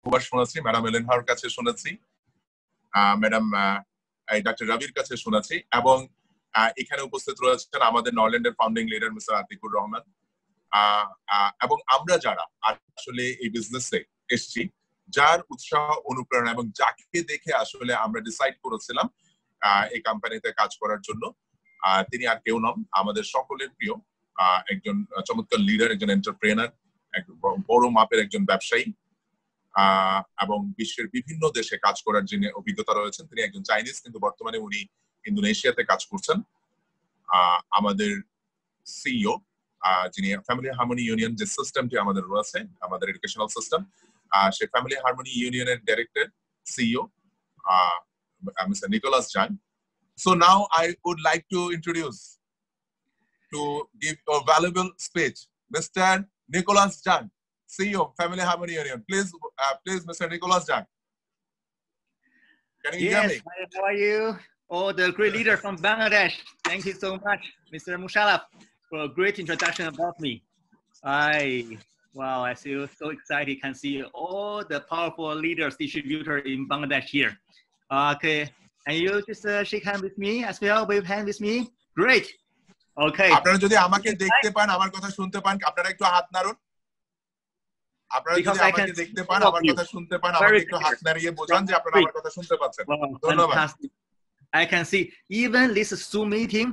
বহুবার শুনেছি, ম্যাডাম এলেনহার কাছে শুনেছি, ম্যাডাম ডক্টর রবির কাছে শুনেছি, এবং এখানে উপস্থিত রয়েছেন আমাদের নরল্যান্ডের founding leader mister Atiqur Rahman. এবং আমরা যারা আসলে এই বিজনেসে এসেছি, যার উৎসাহ অনুপ্রেরণা এবং যাকে দেখে আসলে আমরা ডিসাইড করেছিলাম এই কোম্পানিতে কাজ করার জন্য, তিনি আর কেউ নন, আমাদের সকলের প্রিয় একজন চমৎকার লিডার, একজন এন্টারপ্রেনার, বড় মাপের একজন ব্যবসায়ী, এবং বিশ্বের বিভিন্ন দেশে কাজ করার যিনি অভিজ্ঞতা রয়েছেন। তিনি একজন চাইনিজ, কিন্তু বর্তমানে উনি ইন্দোনেশিয়াতে কাজ করছেন। আমাদের সিইও, যিনি ফ্যামিলি হারমোনি ইউনিয়ন যে সিস্টেমটি আমাদের রয়েছে, আমাদের এডুকেশনাল সিস্টেম, সে ফ্যামিলি হারমোনি ইউনিয়নের ডাইরেক্টর সিইও মিস্টার নিকোলাস জাং। So now I would like to introduce, to give a valuable speech, Mr. Nicholas Jang, CEO, Family Harmony Union. Please, Mr. Nicholas Jang. Can you hear me? Yes, how are you? Oh, the great leader from Bangladesh. Thank you so much, Mr. Musharraf, for a great introduction about me. Wow, I feel so excited. Can see all the powerful leaders, distributors in Bangladesh here. Okay, and you just shake hand with me as well, wave hand with me. Great. Okay. আপনারা যদি আমাকে দেখতে পান, আমার কথা শুনতে পান, আপনারা একটু হাত নাড়ুন। আপনারা যদি আমাকে দেখতে পান, আমার কথা শুনতে পান, আমাকে একটু হাত নাড়িয়ে বোঝান যে আপনারা আমার কথা শুনতে পাচ্ছেন। ধন্যবাদ। I can see even this Zoom meeting,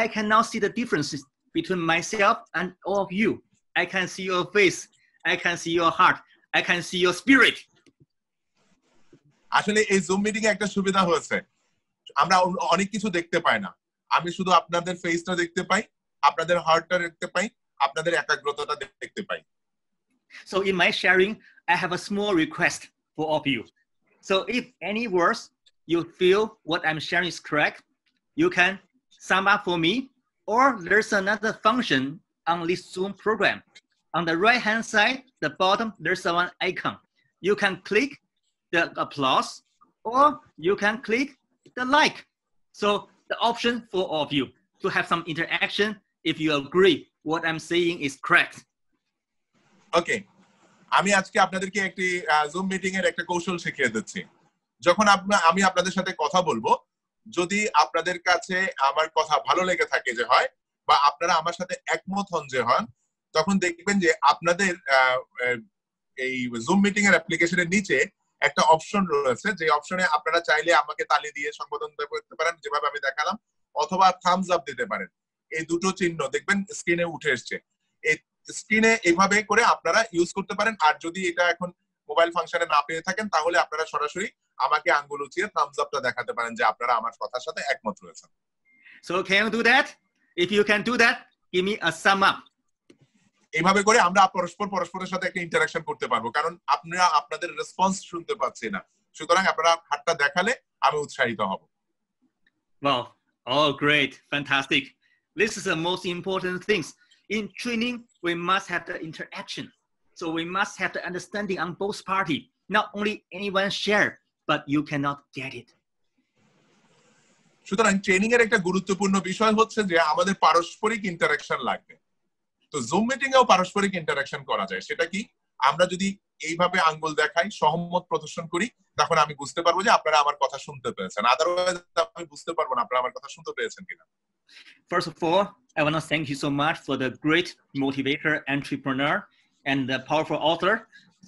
I can now see the differences between myself and all of you. I can see your face, I can see your heart, I can see your spirit. আসলে এই zoom meeting এ একটা সুবিধা হয়েছে, আমরা অনেক কিছু দেখতে পাই না, আমি শুধু আপনাদের ফেসটা দেখতে পাই, আপনাদের হার্টটা দেখতে পাই, আপনাদের একাগ্রতাটা দেখতে পাই। So in my sharing, I have a small request for all of you. So if any words you feel what I'm sharing is correct, you can sum up for me, or there's another function on this Zoom program. On the right hand side, the bottom, there's one icon. You can click the applause, or you can click the like. So the option for all of you to have some interaction if you agree what I'm saying is correct. Okay, আমি আজকে আপনাদেরকে একটি zoom meeting এর একটা কৌশল শিখিয়ে দিচ্ছি। যখন আমি আপনাদের সাথে কথা বলবো, যদি আপনাদের কাছে আমার কথা ভালো লেগে থাকে যে হয়, বা আপনারা আমার সাথে একমত হন যে হন, তখন দেখবেন যে আপনাদের এই জুম মিটিং এর অ্যাপ্লিকেশনের নিচে একটা অপশন রয়েছে, যে অপশনে আপনারা চাইলে আমাকে তালি দিয়ে সম্বোধন করতে পারেন, যেভাবে আমি দেখালাম, অথবা থামস আপ দিতে পারেন। এই দুটো চিহ্ন দেখবেন স্ক্রিনে উঠে এসছে। এই স্ক্রিনে এইভাবে করে আপনারা ইউজ করতে পারেন। আর যদি এটা এখন মোবাইল ফাংশনে না পেয়ে থাকেন, তাহলে আপনারা সরাসরি আমাকে আঙ্গুল উঁচিয়ে থামস আপটা দেখাতে পারেন যে আপনারা আমার কথার সাথে একমত রয়েছেন। So can you do that? If you can do that, give me a sum up. এইভাবে করে আমরা পরস্পরের সাথে একটা ইন্টারঅ্যাকশন করতে পারবো, কারণ আপনারা আপনাদের রেসপন্স শুনতে পাচ্ছি না। সুতরাং আপনারা হাতটা দেখালে আমি উৎসাহিত হব। Wow, oh great, fantastic. This is the most important things. In training, we must have the interaction. So we must have the understanding on both parties. Not only anyone share, but you cannot get it. সুতরাং training এর একটা গুরুত্বপূর্ণ বিষয় হচ্ছে যে আমাদের পারস্পরিক interaction লাগবে। তো জুম মিটিং এও পারস্পরিক ইন্টারঅ্যাকশন করা যায়। সেটা কি? আমরা যদি এইভাবে আঙ্গুল দেখাই, সহমত প্রদর্শন করি, তখন আমি বুঝতে পারবো যে আপনারা আমার কথা শুনতে পেয়েছেন। আদারওয়াইজ আমি বুঝতে পারবো না আপনারা আমার কথা শুনতে পেয়েছেন কিনা। First of all, I want to thank you so much for the great motivator, entrepreneur, and the powerful author.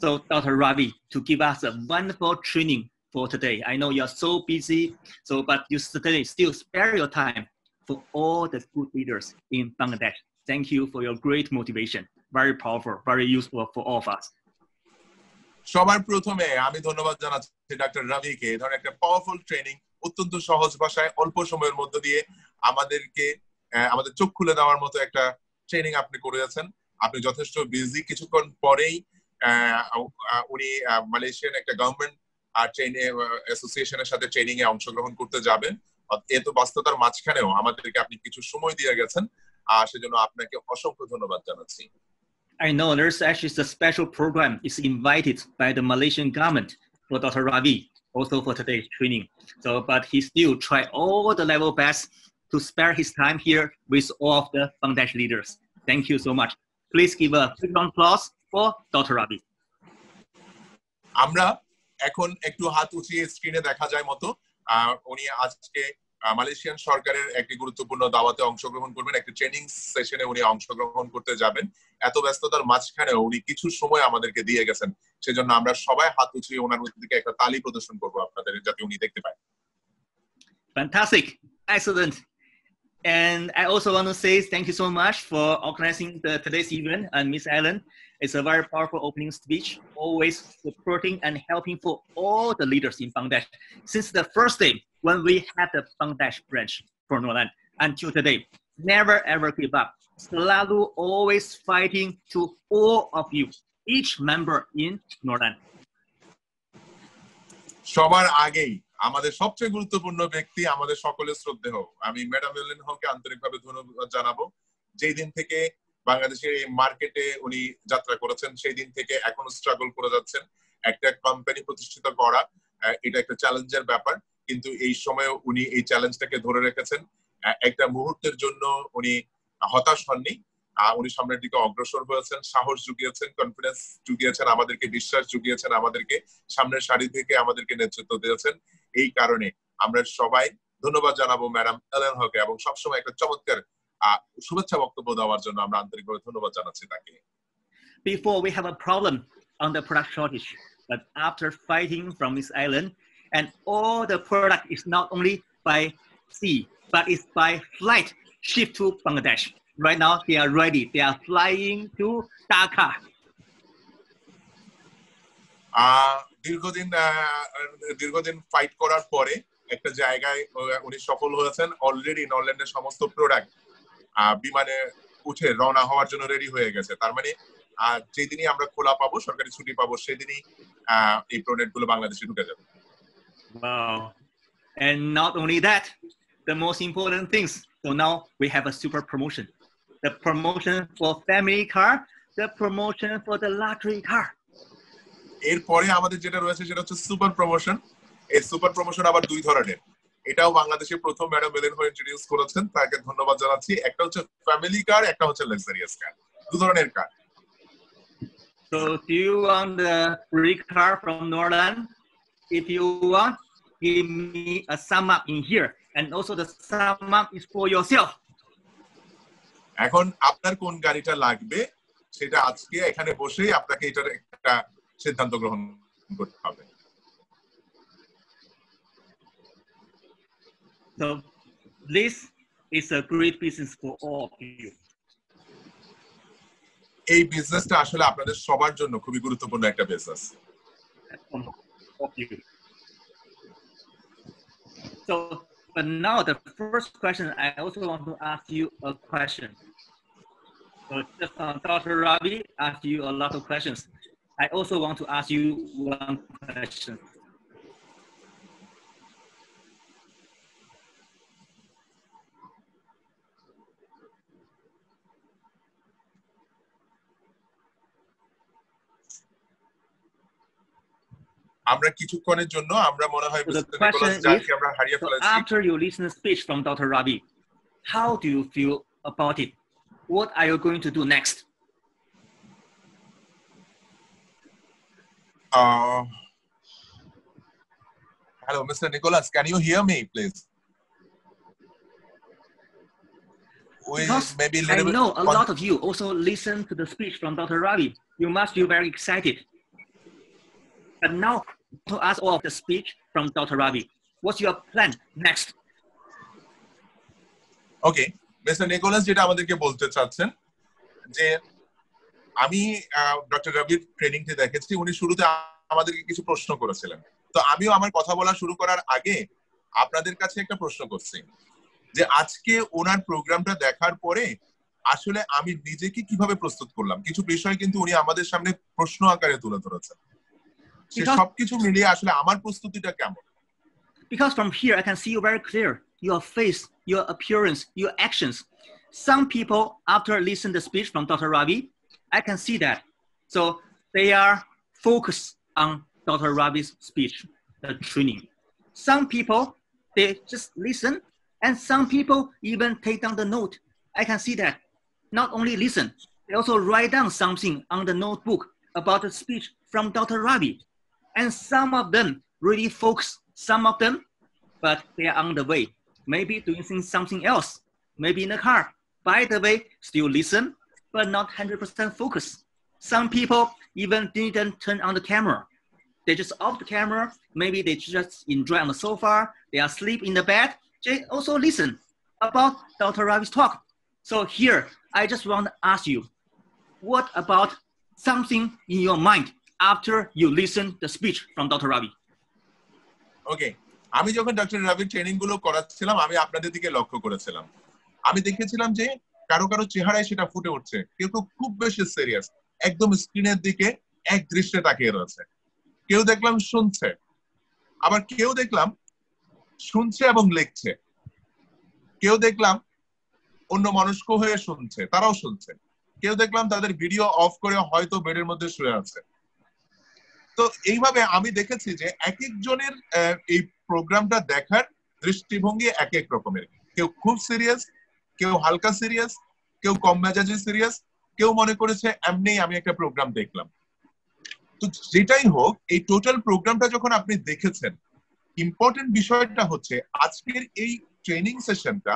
So Dr. Ravi, to give us a wonderful training for today. I know you're so busy, but you still spare your time for all the good leaders in Bangladesh. Thank you for your great motivation. Very powerful, very useful for all of us. সবার প্রথমে আমি ধন্যবাদ জানাচ্ছি doctor রবিকে। এই ধরনের একটা powerful training অত্যন্ত সহজ ভাষায় অল্প সময়ের মধ্যে দিয়ে আমাদেরকে আমাদের চোখ খুলে দেওয়ার মতো একটা ট্রেনিং আপনি করেছেন। আপনি যথেষ্ট বিজি। কিছুক্ষণ পরেই উনি মালয়েশিয়ান একটা গভর্নমেন্ট অ্যাসোসিয়েশনের সাথে ট্রেনিং এ অংশগ্রহণ করতে যাবেন। এত ব্যস্ততার মাঝখানেও আমাদেরকে আপনি কিছু সময় দিয়ে গেছেন, সেজন্য আপনাকে অসংখ্য ধন্যবাদ জানাচ্ছি। I know there's actually a special program is invited by the Malaysian government for Dr. Ravi, also for today's training. But he still try all the level best to spare his time here with all of the Bangladesh leaders. Thank you so much. Please give a big round of applause for Dr. Ravi. আমরা এখন একটু হাত উঁচিয়ে স্ক্রিনে দেখা যায় মতো উনি আজকে মালয়েশিয়ান সরকারের একটি গুরুত্বপূর্ণ দাওয়াতে অংশগ্রহণ করবেন, একটি ট্রেনিং সেশনে উনি অংশগ্রহণ করতে যাবেন। এত ব্যস্ততার মাঝখানে উনি কিছু সময় আমাদেরকে দিয়ে গেছেন, সেজন্য আমরা সবাই হাত উঁচিয়ে ওনার দিকে একটা তালি প্রদর্শন করবো আপনাদের, যাতে উনি দেখতে পায়। Fantastic, excellent. And I also want to say thank you so much for organizing today's event. And Miss Ellen, it's a very powerful opening speech, always supporting and helping for all the leaders in Bangladesh. Since the first day when we had the Bangladesh branch for Norland until today, never ever give up. Selalu always fighting to all of you, each member in Norland. সবার আগেই আমাদের সবচেয়ে গুরুত্বপূর্ণ ব্যক্তি, আমাদের সকলের শ্রদ্ধেয়, আমি ম্যাডাম এলেন হকে আন্তরিকভাবে ধন্যবাদ জানাবো। যেই দিন থেকে বাংলাদেশের এই মার্কেটে উনি যাত্রা করেছেন, সেই দিন থেকে এখনো স্ট্রাগল করে যাচ্ছেন। একটা কোম্পানি প্রতিষ্ঠিত করা এটা একটা চ্যালেঞ্জের ব্যাপার, কিন্তু এই সময়ে উনি এই চ্যালেঞ্জটাকে ধরে রেখেছেন। একটা মুহূর্তের জন্য উনি হতাশ হননি, উনি সামনের দিকে অগ্রসর হয়েছেন, সাহস জুগিয়েছেন, কনফিডেন্স জুগিয়েছেন, আমাদেরকে বিশ্বাস জুগিয়েছেন, আমাদেরকে সামনের সারি থেকে আমাদেরকে নেতৃত্ব দিয়েছেন। এই কারণে আমরা সবাই ধন্যবাদ জানাবো ম্যাডাম এলেন হকে, এবং সবসময় একটা চমৎকার শুভেচ্ছা বক্তব্য দেওয়ার জন্য আমরা আন্তরিকভাবে ধন্যবাদ জানাচ্ছি তাকে। Before we have a problem on the product shortage, but after fighting from Miss Ellen, and all the product is not only by sea, but it's by flight shipped to Bangladesh. Right now, they are ready. They are flying to Dhaka. দীর্ঘদিন fight করার পরে একটা জায়গায় উনি সফল হয়েছেন। Already নরল্যান্ডের সমস্ত product বিমানে উঠে রওনা হওয়ার জন্য রেডি হয়ে গেছে। তার মানে যেদিনই আমরা খোলা পাবো, সরকারি ছুটি পাবো, সেদিনই এই প্রোডাক্ট গুলো বাংলাদেশে ঢুকে যাবে। Wow. And not only that, the most important things. So now we have a super promotion. The promotion for family car, the promotion for the luxury car. এরপরে আমাদের যেটা রয়েছে সেটা হচ্ছে সুপার প্রমোশন। এই সুপার প্রমোশন আবার দুই ধরনের। এটাও বাংলাদেশে প্রথম ম্যাডাম এলেন হয়ে ইন্ট্রোডিউস করেছেন, তাকে ধন্যবাদ জানাচ্ছি। একটা হচ্ছে ফ্যামিলি কার, একটা হচ্ছে লাক্সারিয়াস কার, দু ধরনের কার। So do you want the free car from Norland? If you want, give me a sum up in here, and also the sum up is for yourself. এখন আপনার কোন গাড়িটা লাগবে সেটা আজকে এখানে বসেই আপনাকে এটার একটা সিদ্ধান্ত গ্রহণ করতে হবে। So this is a great business for all of you. এই বিজনেসটা আসলে আপনাদের সবার জন্য খুবই গুরুত্বপূর্ণ একটা business. So, but now the first question, I also want to ask you a question. So just Dr. Ravi asked you a lot of questions. I also want to ask you one question. আমরা কিছুক্ষণের জন্য আমরা মনে হয় আমরা হারিয়ে ফেলেছি। After you listen to speech from Dr. Ravi, how do you feel about it? What are you going to do next? Hello, Mr. Nicholas, can you hear me, please? Because I know a lot of you also listen to the speech from Dr. Ravi. You must feel very excited. But now, to ask all of the speech from Dr. Ravi, what's your plan next? Okay, Mr. Nicholas যেটা আমাদেরকে বলতে চাচ্ছেন যে আমি doctor রবির ট্রেনিংটি দেখেছি, উনি শুরুতে আমাদেরকে কিছু প্রশ্ন করেছিলেন। তো আমিও আমার কথা বলা শুরু করার আগে আপনাদের কাছে একটা প্রশ্ন করছি যে আজকে ওনার প্রোগ্রামটা দেখার পরে আসলে আমি নিজেকে কিভাবে প্রস্তুত করলাম। কিছু বিষয় কিন্তু উনি আমাদের সামনে প্রশ্ন আকারে তুলে ধরেছেন। সে সবকিছু মিলিয়ে আসলে আমার প্রস্তুতিটা কেমন? Because from here I can see you very clear, your face, your appearance, your actions. Some people after listening to the speech from Dr. Ravi, I can see that. So they are focused on Dr. Ravi's speech, the training. Some people, they just listen, and some people even take down the note. I can see that. Not only listen, they also write down something on the notebook about the speech from Dr. Ravi. And some of them really focus, some of them, but they are on the way, maybe doing something else, maybe in the car. By the way, still listen, but not 100% focus. Some people even didn't turn on the camera. They just off the camera. Maybe they just enjoy on the sofa. They are asleep in the bed. They also listen about Dr. Ravi's talk. So here, I just want to ask you, what about something in your mind after you listen the speech from Dr. Ravi? Okay, আমি যখন doctor রাভির training গুলো করাচ্ছিলাম আমি আপনাদের দিকে লক্ষ্য করেছিলাম। আমি দেখেছিলাম যে কারো কারো চেহারায় সেটা ফুটে উঠছে, কেউ কেউ খুব বেশি সিরিয়াস, একদম স্ক্রিনের দিকে এক দৃষ্টে তাকিয়ে রয়েছে। কেউ দেখলাম শুনছে, আবার কেউ দেখলাম শুনছে এবং লিখছে, কেউ দেখলাম অন্য মনস্ক হয়ে শুনছে, তারাও শুনছে, কেউ দেখলাম তাদের ভিডিও অফ করে হয়তো বেডের মধ্যে শুয়ে আছে। তো এইভাবে আমি দেখেছি যে এক একজনের এই প্রোগ্রামটা দেখার দৃষ্টিভঙ্গি এক এক রকমের। কেউ খুব সিরিয়াস, কেউ হালকা সিরিয়াস, কেউ কম মেজাজি সিরিয়াস, কেউ মনে করেছে এমনি আমি একটা প্রোগ্রাম দেখলাম। তো যেটাই হোক, এই টোটাল প্রোগ্রামটা যখন আপনি দেখেছেন, ইম্পর্টেন্ট বিষয়টা হচ্ছে আজকের এই ট্রেনিং সেশনটা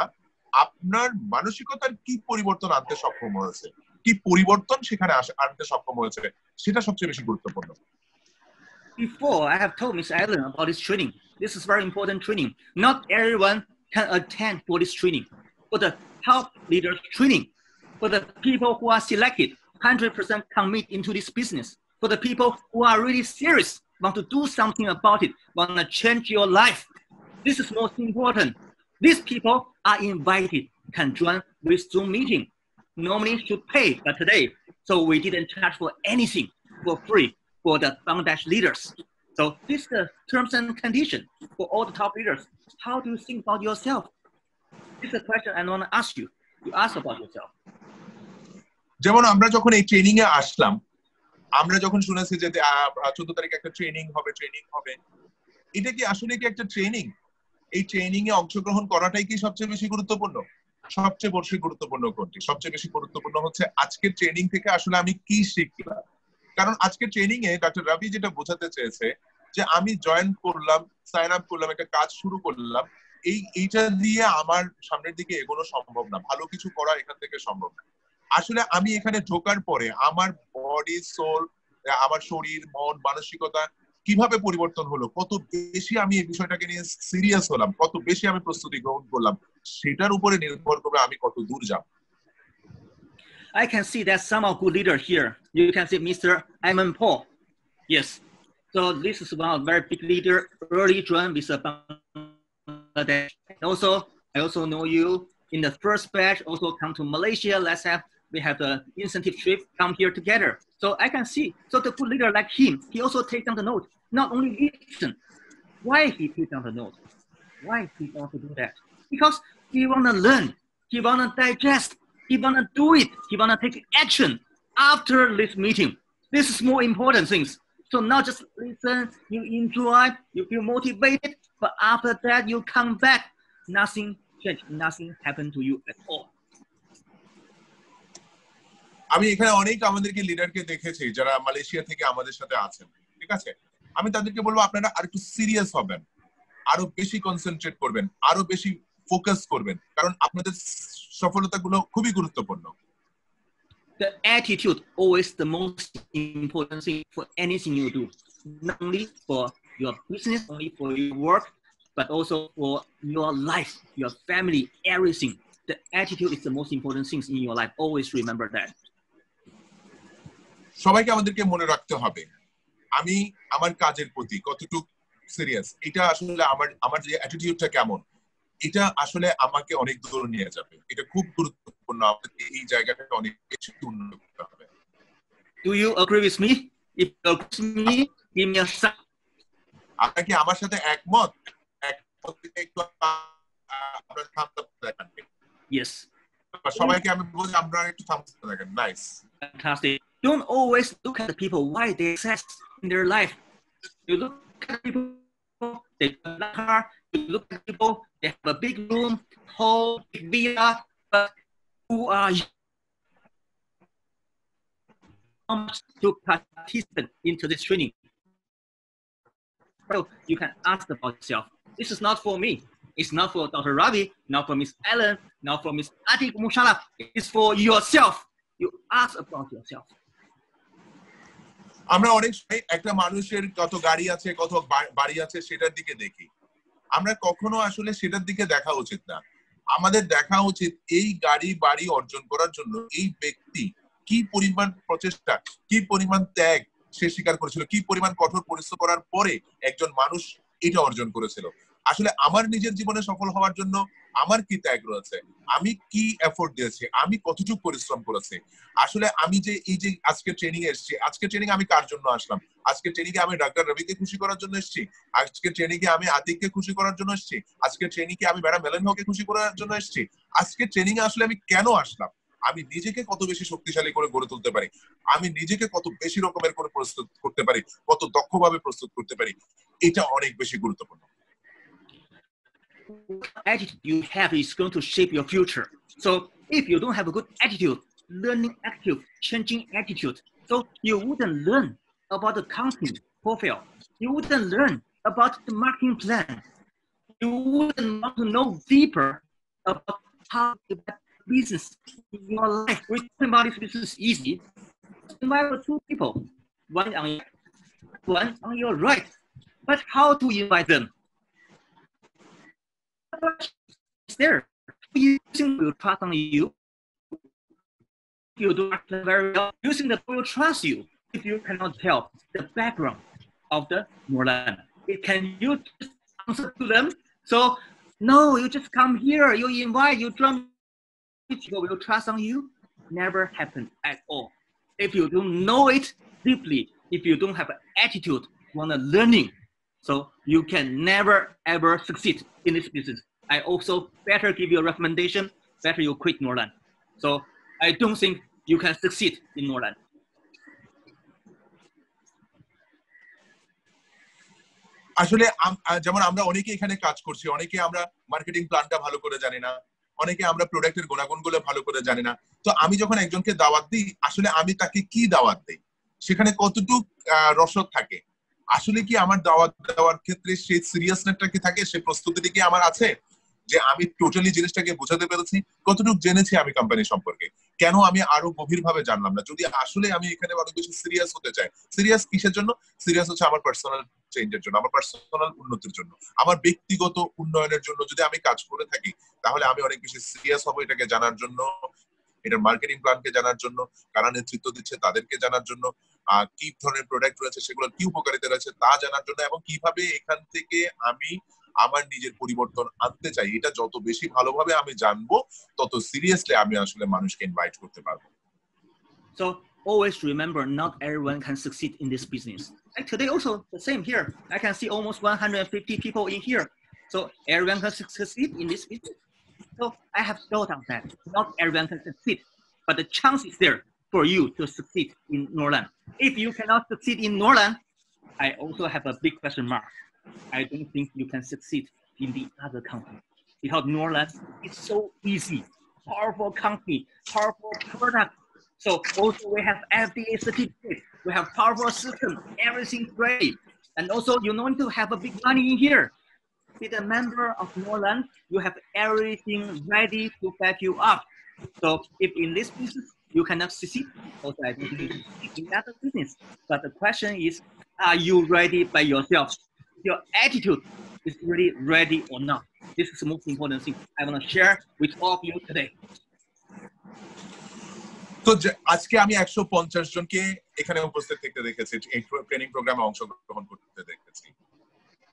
আপনার মানসিকতার কি পরিবর্তন আনতে সক্ষম হয়েছে, কি পরিবর্তন সেখানে আনতে সক্ষম হয়েছে, সেটা সবচেয়ে বেশি গুরুত্বপূর্ণ। Before, I have told Ms. Allen about this training. This is very important training. Not everyone can attend for this training. For the top leaders training, for the people who are selected, 100% commit into this business. For the people who are really serious, want to do something about it, want to change your life. This is most important. These people are invited, can join with Zoom meeting. Normally should pay, but today, so we didn't charge for anything, for free for the Bangladesh leaders. So this is the terms and conditions for all the top leaders. How do you think about yourself? This is a question I want to ask you. You ask about yourself. যেমন আমরা যখন এই training এ আসলাম, আমরা যখন শুনেছি যে 14 তারিখে একটা ট্রেনিং হবে, এটা কি আসলে কি একটা ট্রেনিং? এই ট্রেনিং এ অংশগ্রহণ করাটাই কি সবচেয়ে বেশি গুরুত্বপূর্ণ? সবচেয়ে বেশি গুরুত্বপূর্ণ কোনটি? সবচেয়ে বেশি গুরুত্বপূর্ণ হচ্ছে আজকের ট্রেনিং থেকে আসলে আমি কি শিখলাম। কারণ আজকের ট্রেনিং এ ডক্টর রবি যেটা বোঝাতে চেয়েছে যে আমি জয়েন করলাম, সাইন আপ করলাম, একটা কাজ শুরু করলাম, এইটা দিয়ে আমার সামনের দিকে এগোনো সম্ভব না, ভালো কিছু করা এখান থেকে সম্ভব না। আসলে আমি এখানে ঢোকার পরে আমার বডি, সোল, আমার শরীর, মন, মানসিকতা কিভাবে পরিবর্তন হলো, কত বেশি আমি এই বিষয়টাকে নিয়ে সিরিয়াস হলাম, কত বেশি আমি প্রস্তুতি গ্রহণ করলাম, সেটার উপরে নির্ভর করবে আমি কত দূর যাব। I can see that some of good leaders here. You can see Mr. Ayman Paul. Yes. So this is one very big leader, early joined with Bangladesh. Also, I also know you in the first batch, also come to Malaysia. We have the incentive trip, come here together. So I can see, so the good leader like him, he also takes down the note, not only listen. Why he takes down the note? Why he want to do that? Because he want to learn, he want to digest, he want to do it, he want to take action after this meeting. This is more important things. So not just listen, you enjoy, you feel motivated, but after that you come back, nothing changed, nothing happened to you at all. আমি এখানে অনেক আমাদেরকে লিডারকে দেখেছি যারা Malaysia থেকে আমাদের সাথে আছেন, ঠিক আছে? আমি তাদেরকে বলবো আপনারা আর একটু সিরিয়াস হবেন, আরো বেশি কনসেন্ট্রেট করবেন, আরো বেশি ফোকাস করবেন, কারণ আপনাদের সফলতাগুলো খুবই গুরুত্বপূর্ণ। The attitude always the most important thing for anything you do, not only for your business, only for your work, but also for your life, your family, everything. The attitude is the most important things in your life. Always remember that. সবাইকে আমাদেরকে মনে রাখতে হবে আমি আমার কাজের প্রতি কতটুকু সিরিয়াস, এটা আসলে আমার যে অ্যাটিটিউডটা কেমন, এটা আসলে আমাকে অনেক দূর নিয়ে যাবে। এটা খুব গুরুত্বপূর্ণ, আমাদেরকে এই জায়গাটাকে অনেক বেশি উন্নত করতে হবে। Do you agree with me? If you agree with me, give me a sign. আপনারা কি আমার সাথে একমত? একটু আপনারা থামতে দেখেন। Yes. সবাইকে আমি বলছি আমরা একটু থামতে দেখেন। Nice. Fantastic. Don't always look at the people why they success in their life. You look at people, they have a car. You look at people, they have a big room, whole big villa. But who are you? How much to participate into this training? you can ask about yourself. This is not for me. It's not for Dr. Ravi, not for Miss Ellen, not for Miss Atik Musharraf. It's for yourself. You ask about yourself. আমরা অনেক সময় একটা মানুষের কত গাড়ি আছে কত বাড়ি আছে সেটার দিকে দেখি আমরা কখনো আসলে সেটার দিকে দেখা উচিত না আমাদের দেখা উচিত এই গাড়ি বাড়ি অর্জন করার জন্য এই ব্যক্তি কি পরিমাণ প্রচেষ্টা কি পরিমাণ ত্যাগ সে স্বীকার করেছিল কি পরিমাণ কঠোর পরিশ্রম করার পরে একজন মানুষ এটা অর্জন করেছিল আসলে আমার নিজের জীবনে সফল হওয়ার জন্য আমার কি ত্যাগ রয়েছে আমি কি এফোর্ট দিয়েছি আমি কতটুকু পরিশ্রম করেছি আসলে আমি যে এই যে আজকে ট্রেনিং এ এসেছি আজকে ট্রেনিং আমি কার জন্য আসলাম আজকে ট্রেনিং এ আমি ডাক্তার রবিকে খুশি করার জন্য এসেছি আজকে ট্রেনিং এ আমি আতিককে খুশি করার জন্য এসেছি আজকে ট্রেনিং এ আমি ম্যাডাম মেলেন হকে খুশি করার জন্য এসেছি আজকে ট্রেনিং এ আসলে আমি কেন আসলাম আমি নিজেকে কত বেশি শক্তিশালী করে গড়ে তুলতে পারি আমি নিজেকে কত বেশি রকমের করে প্রস্তুত করতে পারি কত দক্ষভাবে প্রস্তুত করতে পারি এটা অনেক বেশি গুরুত্বপূর্ণ Attitude you have is going to shape your future. So if you don't have a good attitude, learning attitude, changing attitude, so you wouldn't learn about the company profile. You wouldn't learn about the marketing plan. You wouldn't want to know deeper about how to get business in your life. We talk about this business easy. Invite two people, one on your right, but how to invite them? It's there. Using will trust on you. If you do not very well, using the will trust you. If you cannot tell the background of the Norland, can you just answer to them? So no, you just come here. You invite. You drum. People will trust on you. Never happen at all. If you don't know it deeply, if you don't have an attitude, want to learning, so you can never ever succeed in this business. I also better give you a recommendation, better you quit Norland. So I don't think you can succeed in Norland. আসলে যেমন আমরা অনেকে এখানে কাজ করছি অনেকে আমরা marketing প্ল্যানটা ভালো করে জানি না অনেকে আমরা প্রোডাক্টের গুণাগুণগুলো ভালো করে জানি না তো আমি যখন একজনকে দাওয়াত দিই আসলে আমি তাকে কি দাওয়াত দেই সেখানে কতটুকু রসদ থাকে আসলে কি আমার দাওয়াত দেওয়ার ক্ষেত্রে সেই সিরিয়াসনেসটা কি থাকে সেই প্রস্তুতিটা কি আমার আছে যে আমি টোটালি জিনিসটাকে বোঝাতে পেরেছি কতটুকু জেনেছি আমি কোম্পানি সম্পর্কে কেন আমি আরো গভীরভাবে জানলাম না যদি আসলে আমি এখানে অনেক বেশি সিরিয়াস হতে চাই সিরিয়াস কিসের জন্য সিরিয়াস হচ্ছে আমার পার্সোনাল চেঞ্জের জন্য আমার পার্সোনাল উন্নতির জন্য আমার ব্যক্তিগত উন্নয়নের জন্য যদি আমি কাজ করে থাকি তাহলে আমি অনেক বেশি সিরিয়াস হব এটাকে জানার জন্য এটার মার্কেটিং প্ল্যানকে জানার জন্য কারা নেতৃত্ব দিচ্ছে তাদেরকে জানার জন্য কি ধরনের প্রোডাক্ট রয়েছে সেগুলোর কি উপকারিতা রয়েছে তা জানার জন্য এবং কিভাবে এখান থেকে আমি আমার নিজের পরিবর্তন আনতে চাই এটা যত বেশি ভালোভাবে আমি জানবো তত সিরিয়াসলি আমি আসলে মানুষকে ইনভাইট করতে পারবো So always remember not everyone can succeed in this business. And today also the same here. I can see almost 150 people in here. So everyone can succeed in this business. So I have thought of that. Not everyone can succeed, but the chance is there for you to succeed in Norland. If you cannot succeed in Norland, I also have a big question mark. I don't think you can succeed in the other company because Norland is so easy, powerful company, powerful product. So also we have FDA certificate, we have powerful system, everything great. And also you don't need to have a big money in here. Be a member of Norland, you have everything ready to back you up. So if in this business you cannot succeed, also I don't think you succeed in other business. But the question is, are you ready by yourself? Your attitude is really ready or not. This is the most important thing I want to share with all of you today. তো আজকে আমি 150 জনকে এখানে উপস্থিত থাকতে দেখেছি এই training প্রোগ্রামে অংশগ্রহণ করতে দেখেছি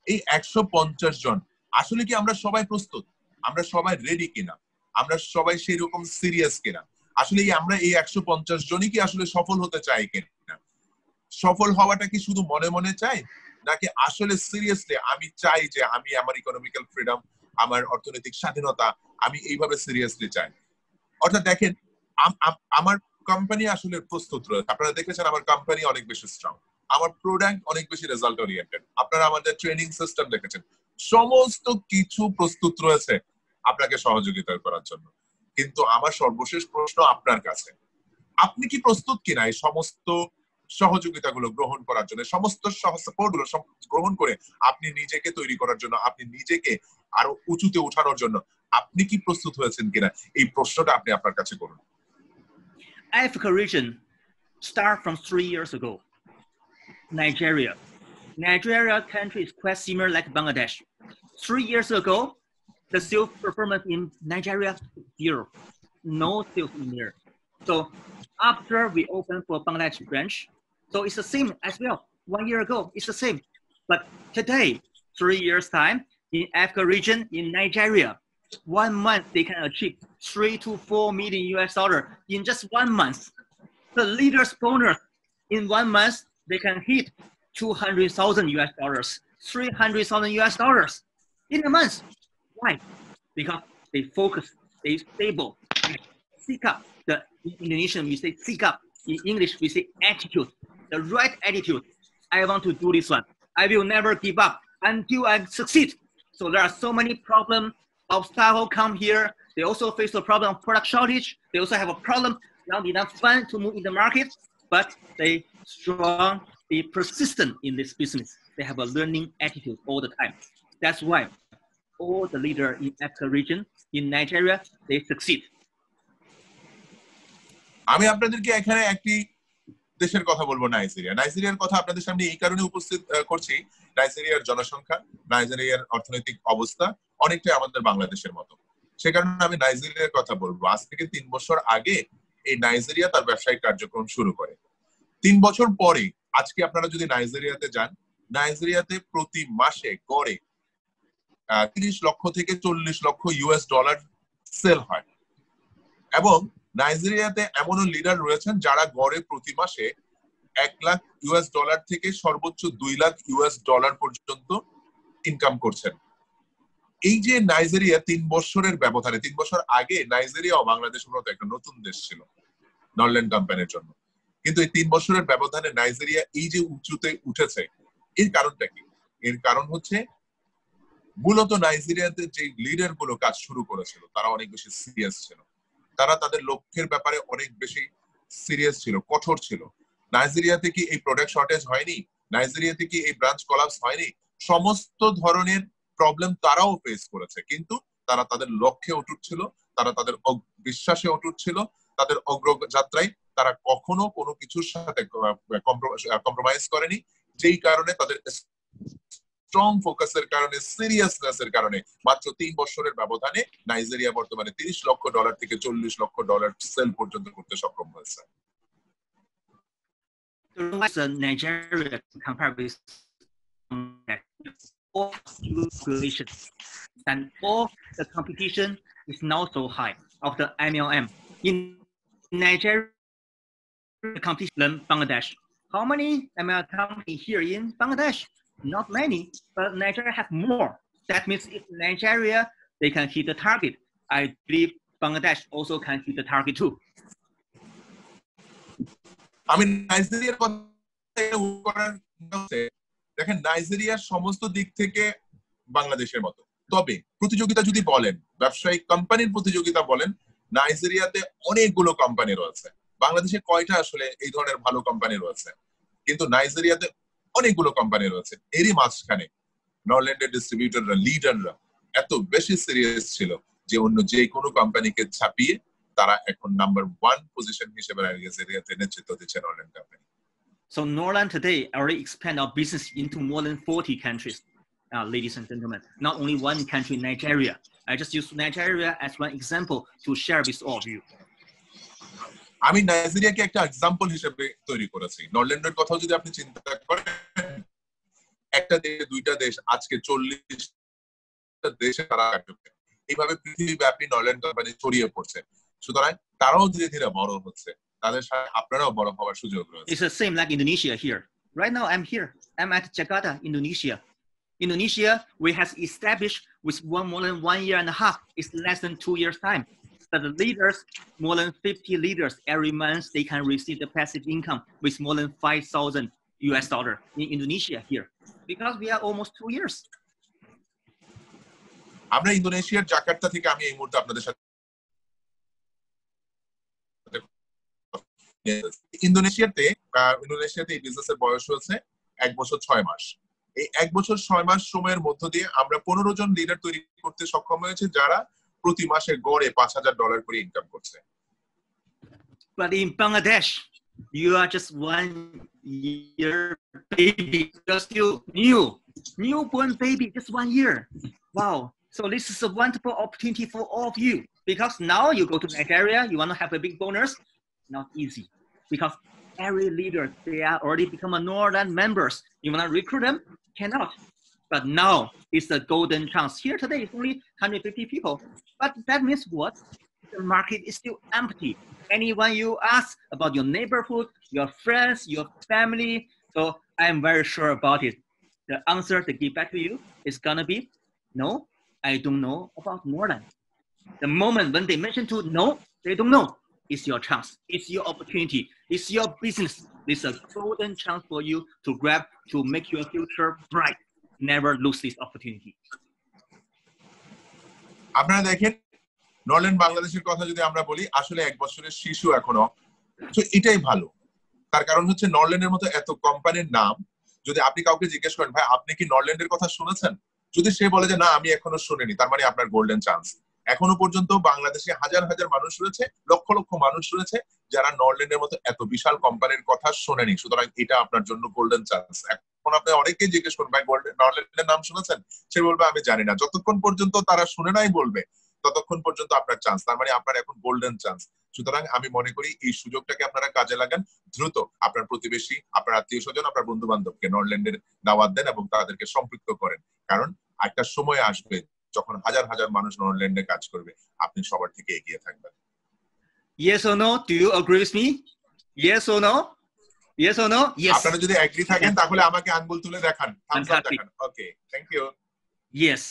এই 150 জন আসলে কি আমরা সবাই প্রস্তুত আমরা সবাই রেডি কিনা আমরা সবাই সেই রকম সিরিয়াস কিনা আসলে আমরা এই 150 জনই কি আসলে সফল হতে চাই কিনা সফল হওয়াটা কি শুধু মনে মনে চাই নাকি আসলে সিরিয়াসলি আমি চাই যে আমি আমার ইকোনমিক্যাল ফ্রিডম আমার অর্থনৈতিক স্বাধীনতা আমি এইভাবে সিরিয়াসলি চাই অর্থাৎ দেখেন আমার কোম্পানি আসলে প্রস্তুত রয়েছে আপনারা দেখেছেন আমার কোম্পানি অনেক বেশি স্ট্রং আমার প্রোডাক্ট অনেক বেশি রেজাল্ট ওরিয়েন্টেড আপনারা আমাদের ট্রেনিং সিস্টেম দেখেছেন সমস্ত কিছু প্রস্তুত রয়েছে আপনাকে সহযোগিতা করার জন্য কিন্তু আমার সর্বশেষ প্রশ্ন আপনার কাছে আপনি কি প্রস্তুত কিনা এই সমস্ত সহযোগিতাগুলো গ্রহণ করার জন্য, সমস্ত সাপোর্টগুলো গ্রহণ করে আপনি নিজেকে তৈরি করার জন্য, আপনি নিজেকে আরো উঁচুতে ওঠানোর জন্য আপনি কি প্রস্তুত হয়েছেন কিনা, এই প্রশ্নটা আপনি আপনার কাছে করুন। Africa region start from 3 years ago. Nigeria country is quite similar like Bangladesh. 3 years ago, the sales performance in Nigeria is zero, no sales in there. So after we opened for Bangladesh branch, so it's the same as well. 1 year ago, it's the same. But today, 3 years time, in Africa region, in Nigeria, 1 month they can achieve 3 to 4 million US dollar in just 1 month. The leaders bonus in 1 month, they can hit 200,000 US dollars, 300,000 US dollars in a month. Why? Because they focus, they stable, they seek up. In Indonesian, we say seek up. In English, we say attitude, the right attitude. I want to do this one. I will never give up until I succeed. So there are so many problems. Obstacles come here. They also face the problem of product shortage. They also have a problem, not enough funds to move in the market, but they strong, they persistent in this business. They have a learning attitude all the time. That's why all the leaders in Africa region, in Nigeria, they succeed. আমি আপনাদেরকে এখানে একটি দেশের কথা বলবো, Nigeria. নাইজেরিয়ার কথা আপনাদের সামনে এই কারণে উপস্থিত করছি, নাইজেরিয়ার জনসংখ্যা, নাইজেরিয়ার অর্থনৈতিক অবস্থা অনেকটাই আমাদের বাংলাদেশের মতো। সে কারণে আমি নাইজেরিয়ার কথা বলবো। আজ থেকে 3 বছর আগে এই নাইজেরিয়া তার ব্যবসায়িক কার্যক্রম শুরু করে। 3 বছর পরে আজকে আপনারা যদি নাইজেরিয়াতে যান, নাইজেরিয়াতে প্রতি মাসে গড়ে 30 লক্ষ থেকে 40 লক্ষ US ডলার সেল হয়। এবং নাইজেরিয়াতে এমনও লিডার রয়েছেন যারা গড়ে প্রতি মাসে 1 লাখ US ডলার থেকে সর্বোচ্চ 2 লাখ US ডলার পর্যন্ত ইনকাম করছেন। এই যে নাইজেরিয়া 3 বছরের ব্যবধানে, 3 বছর আগে নাইজেরিয়াও বাংলাদেশের মতো একটা নতুন দেশ ছিল নরল্যান্ড কোম্পানির জন্য, কিন্তু এই 3 বছরের ব্যবধানে নাইজেরিয়া এই যে উঁচুতে উঠেছে, এর কারণটা কি? এর কারণ হচ্ছে মূলত নাইজেরিয়াতে যে লিডার গুলো কাজ শুরু করেছিল তারা অনেক বেশি সিরিয়াস ছিল, তারা তাদের লক্ষ্যের ব্যাপারে অনেক বেশি সিরিয়াস ছিল, কঠোর ছিল। নাইজেরিয়াতে কি এই প্রোডাক্ট শর্টেজ হয়নি? নাইজেরিয়াতে কি এই ব্রাঞ্চ কলাপস হয়নি? সমস্ত ধরনের প্রবলেম তারাও ফেস করেছে, কিন্তু তারা তাদের লক্ষ্যে অটুট ছিল, তারা তাদের বিশ্বাসে অটুট ছিল, তাদের অগ্রযাত্রায় তারা কখনো কোনো কিছুর সাথে কম্প্রোমাইজ করেনি, যেই কারণে তাদের স্ট্রং ফোকাসের কারণে, সিরিয়াসনেসের কারণে মাত্র 3 বছরের ব্যবধানে নাইজেরিয়া বর্তমানে 30 লক্ষ ডলার থেকে 40 লক্ষ ডলার সেল পর্যন্ত করতে সক্ষম হয়েছে। Nigeria compared with all population and all the competition is now so high of the MLM. In Nigeria, the competition Bangladesh. How many MLM companies here in Bangladesh? Not many, but Nigeria has more. That means if Nigeria, they can hit the target. I believe Bangladesh also can hit the target too. আমি নাইজেরিয়ার কথা দেখেন, নাইজেরিয়ার সমস্ত দিক থেকে বাংলাদেশের মতো, তবে প্রতিযোগিতা যদি বলেন, ব্যবসায়িক কোম্পানির প্রতিযোগিতা বলেন, নাইজেরিয়াতে অনেকগুলো কোম্পানি রয়েছে। বাংলাদেশে কয়টা আসলে এই ধরনের ভালো কোম্পানি রয়েছে? কিন্তু নাইজেরিয়াতে অনেকগুলো কোম্পানি রয়েছে। এরই মাঝখানে নরল্যান্ডের ডিস্ট্রিবিউটররা, লিডাররা এত বেশি সিরিয়াস ছিল যে অন্য যে কোনো কোম্পানিকে ছাপিয়ে তারা এখন নাম্বার 1 পজিশন হিসেবে নাইজেরিয়াতে নেতৃত্ব দিচ্ছে Norrland company. So Norland today already expand our business into more than 40 countries, ladies and gentlemen. Not only one country, Nigeria. I just use Nigeria as one example to share with all of you. আমি নাইজেরিয়াকে একটা example হিসেবে তৈরি করেছি। নরল্যান্ডের কথা যদি আপনি চিন্তা করেন, একটা দেশ, দুইটা দেশ, আজকে 40টা দেশে তারা এইভাবে পৃথিবীব্যাপী নরল্যান্ড কোম্পানি ছড়িয়ে পড়ছে। সুতরাং তারাও ধীরে ধীরে বড় হচ্ছে, তাদের সাথে আপনারাও বড় হওয়ার সুযোগ রয়েছে। It's the same like Indonesia here. Right now I'm here. I'm at Jakarta, Indonesia. Indonesia, we have established with more than 1 year and a half. It's less than 2 years time. But the leaders, more than 50 leaders every month, they can receive the passive income with more than 5,000 US dollar in Indonesia here. Because we are almost 2 years. আমরা ইন্দোনেশিয়ার Jakarta থেকে আমি এই মুহূর্তে আপনাদের সাথে ইন্দোনেশিয়াতে এই বিজনেসের বয়স হচ্ছে 1 বছর 6 মাস। এই 1 বছর 6 মাস সময়ের মধ্য দিয়ে আমরা 15 জন লিডার তৈরি করতে সক্ষম হয়েছে যারা প্রতি মাসে গড়ে $5,000 করে ইনকাম করছে। But in Bangladesh, you are just 1 year baby, you're still newborn baby, just 1 year. Wow. So this is a wonderful opportunity for all of you, because now you go to Nigeria, you want to have a big bonus, not easy, because every leader, they are already become a Norland members. You want to recruit them, cannot. But now it's the golden chance. Here today it's only 150 people, but that means what? The market is still empty. Anyone you ask about your neighborhood, your friends, your family, so I'm very sure about it. The answer to give back to you is gonna be, no, I don't know about Norland. The moment when they mention to no, they don't know, it's your chance, it's your opportunity, it's your business. It's a golden chance for you to grab, to make your future bright. Never lose this opportunity. আপনারা দেখেন, Norrland বাংলাদেশের কথা যদি আমরা বলি, আসলে 1 বছরের শিশু এখনো, তো এটাই ভালো। তার কারণ হচ্ছে নরল্যান্ডের মতো এত কোম্পানির নাম, যদি আপনি কাউকে জিজ্ঞেস করেন ভাই আপনি কি নরল্যান্ডের কথা শুনেছেন, যদি সে বলে যে না আমি এখনো শুনিনি, তার মানে আপনার গোল্ডেন চান্স। এখনো পর্যন্ত বাংলাদেশে হাজার হাজার মানুষ রয়েছে, লক্ষ লক্ষ মানুষ রয়েছে যারা নরল্যান্ডের মতো এত বিশাল কোম্পানির কথা শোনেনি, সুতরাং এটা আপনার জন্য গোল্ডেন চান্স। এখন আপনি অনেকেই জিজ্ঞেস করবেন ভাই নরল্যান্ডের নাম শুনেছেন, সে বলবে আমি জানি না। যতক্ষণ পর্যন্ত তারা শুনে নাই বলবে ততক্ষণ পর্যন্ত আপনার চান্স, তার মানে আপনার এখন গোল্ডেন চান্স। সুতরাং আমি মনে করি এই সুযোগটাকে আপনারা কাজে লাগান, দ্রুত আপনার প্রতিবেশী, আপনার আত্মীয় স্বজন, আপনার বন্ধু বান্ধবকে নরল্যান্ডের দাওয়াত দেন এবং তাদেরকে সম্পৃক্ত করেন, কারণ একটা সময় আসবে যখন হাজার হাজার মানুষ নরল্যান্ডে কাজ করবে, আপনি সবার থেকে এগিয়ে থাকবেন। Yes or no? Do you agree with me? Yes or no? Yes or no? Yes. আপনারা যদি এগ্রি থাকেন তাহলে আমাকে আঙ্গুল তুলে দেখান, থাম্বস আপ দেখান। Okay, thank you. Yes.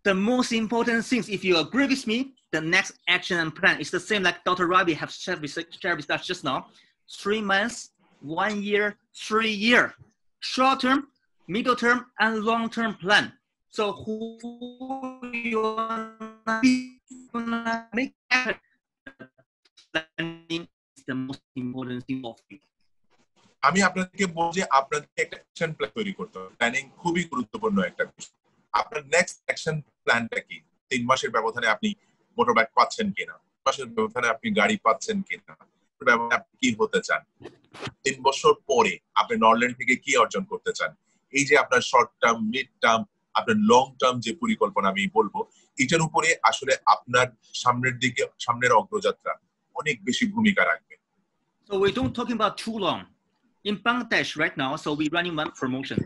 The most important things, if you agree with me, the next action and plan is the same like Dr. Ravi have shared with us just now. 3 months, 1 year, 3 year, short term, middle term, and long term plan. So who you wanna make happen? Planning is the most important thing of you. আমি আপনাদেরকে বলছি আপনাদেরকে একটা action plan তৈরি করতে হবে। Planning খুবই গুরুত্বপূর্ণ একটা বিষয়। আপনার নেক্সট অ্যাকশন প্ল্যানটা কি? 3 মাসের ব্যবধানে আপনি মোটরবাইক পাচ্ছেন কিনা, 3 মাসের ব্যবধানে আপনি গাড়ি পাচ্ছেন কিনা, আপনি কি হতে চান, 3 বছর পরে আপনি নরল্যান্ড থেকে কি অর্জন করতে চান। এই যে আপনার শর্ট টার্ম, মিড টার্ম, আপনার লং টার্ম যে পরিকল্পনা আমি বলবো, এটার উপরে আসলে আপনার সামনের দিকে, সামনের অগ্রযাত্রা অনেক বেশি ভূমিকা রাখবে। So we don't talking about too long. In Bangladesh right now, so we're running one promotion.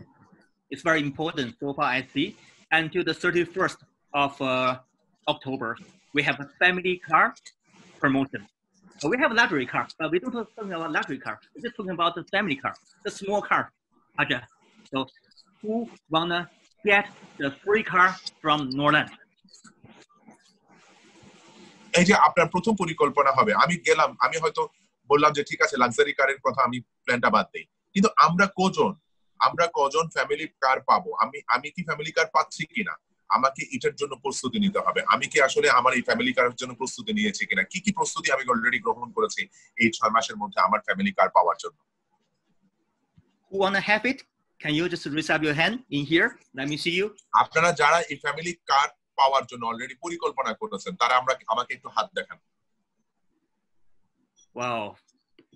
It's very important so far I see. Until the 31st of October, we have a family car promotion. So we have a luxury car, but we don't talking about luxury car. We're just talking about the family car, the small car. So who wanna get the free car from Norland? এই যে আপনার প্রথম পরিকল্পনা হবে, আমি গেলাম, আমি হয়তো বললাম যে ঠিক আছে লাক্সারি কারের কথা আমি প্ল্যানটা বাদ দেই, কিন্তু আমরা কজন ফ্যামিলি কার পাবো, আমি কি ফ্যামিলি কার পাচ্ছি কিনা, আমাকে এটার জন্য প্রস্তুতি নিতে হবে। আমি কি আসলে আমার এই ফ্যামিলি কারের জন্য প্রস্তুতি নিয়েছি কিনা, কি কি প্রস্তুতি আমি অলরেডি গ্রহণ করেছি এই 6 মাসের মধ্যে আমার ফ্যামিলি কার পাওয়ার জন্য। Who wanna have it? Can you just raise up your hand in here? Let me see you. আপনারা যারা এই ফ্যামিলি কার পাওয়ার জন্য অলরেডি পরিকল্পনা করেছেন তারা আমাকে একটু হাত দেখান। Wow,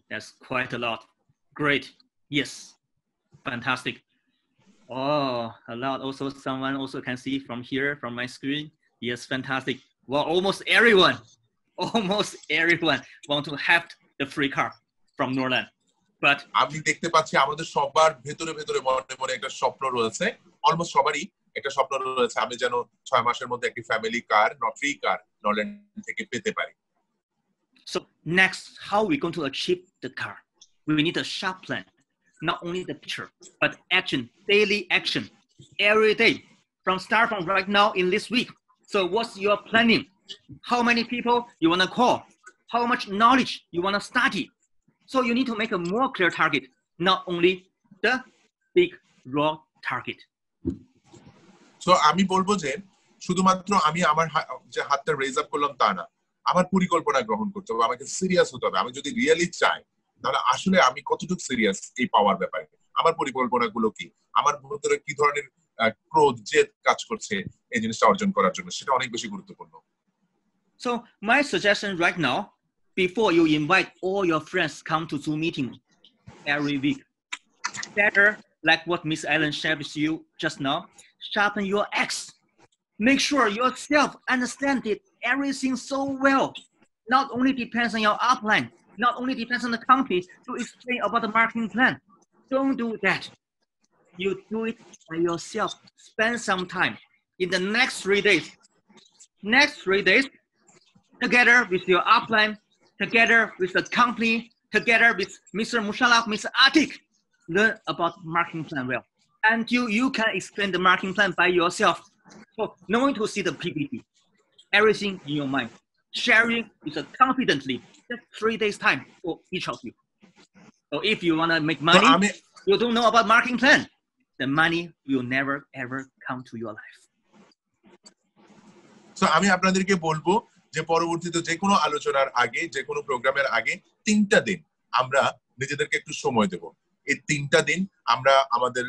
that's quite a lot. Great. Yes. Fantastic. Oh, a lot. Also, someone also can see from here, from my screen. Yes, fantastic. Well, almost everyone want to have the free car from Norland. But আমি দেখতে পাচ্ছি আমাদের সবার ভেতরে মনে মনে একটা স্বপ্ন রয়েছে, অলমোস্ট সবারই একটা স্বপ্ন রয়েছে আমি যেন 6 মাসের মধ্যে একটি ফ্যামিলি কার, ফ্রি কার নরল্যান্ড থেকে পেতে পারি। So next, how are we going to achieve the car? We need a sharp plan. Not only the picture, but action, daily action, every day, from right now in this week. So what's your planning? How many people you want to call? How much knowledge you want to study? So you need to make a more clear target, not only the big raw target. So আমি বলবো যে শুধুমাত্র আমি আমার যে হাতটা raise up করলাম তা না, আমার পরিকল্পনা গ্রহণ করতে হবে, আমাকে সিরিয়াস হতে হবে। আমি যদি রিয়েলি চাই তাহলে আসলে আমি কতটুকু সিরিয়াস এই পাওয়ার ব্যাপারে, আমার পরিকল্পনাগুলো কি, আমার ভিতরে কি ধরনের ক্রোধ জেদ কাজ করছে এই জিনিসটা অর্জন করার জন্য, সেটা অনেক বেশি গুরুত্বপূর্ণ। So my suggestion right now, before you invite all your friends come to Zoom meeting every week, better, like what Miss Ellen shared with you just now, sharpen your axe. Make sure yourself understand it everything so well. Not only depends on your upline, not only depends on the company to explain about the marketing plan. Don't do that. You do it by yourself. Spend some time in the next 3 days. Next 3 days, together with your upline, together with the company, together with Mr. Musharraf, Mr. Atik, learn about marketing plan well. And you can explain the marketing plan by yourself. So no one to see the PPT, everything in your mind. Sharing is confidently, just 3 days time for each of you. So if you want to make money, you don't know about marketing plan, the money will never ever come to your life. So আমি আপনাদেরকে বলবো যে পরবর্তীতে যে কোনো আলোচনার আগে, যে কোনো প্রোগ্রামের আগে 3টা দিন আমরা নিজেদেরকে একটু সময় দেব। এই 3টা দিন আমরা আমাদের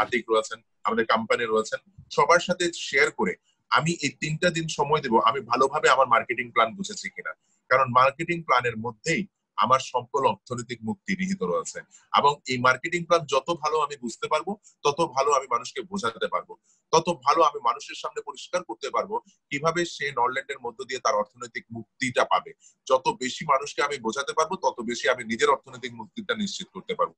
আতিক রয়েছেন, আমাদের কোম্পানি রয়েছেন, সবার সাথে শেয়ার করে আমি এই 3টা দিন সময় দেব আমি ভালোভাবে আমার মার্কেটিং প্ল্যান বুঝেছি কিনা। কারণ মার্কেটিং প্ল্যানের মধ্যেই আমার সকল অর্থনৈতিক মুক্তি নিহিত রয়েছে, এবং এই মার্কেটিং প্ল্যান যত ভালো আমি বুঝতে পারবো, তত ভালো আমি মানুষকে বোঝাতে পারবো, তত ভালো আমি মানুষের সামনে পরিষ্কার করতে পারবো কিভাবে সে নরল্যান্ডের মধ্য দিয়ে তার অর্থনৈতিক মুক্তিটা পাবে। যত বেশি মানুষকে আমি বোঝাতে পারবো, তত বেশি আমি নিজের অর্থনৈতিক মুক্তিটা নিশ্চিত করতে পারবো।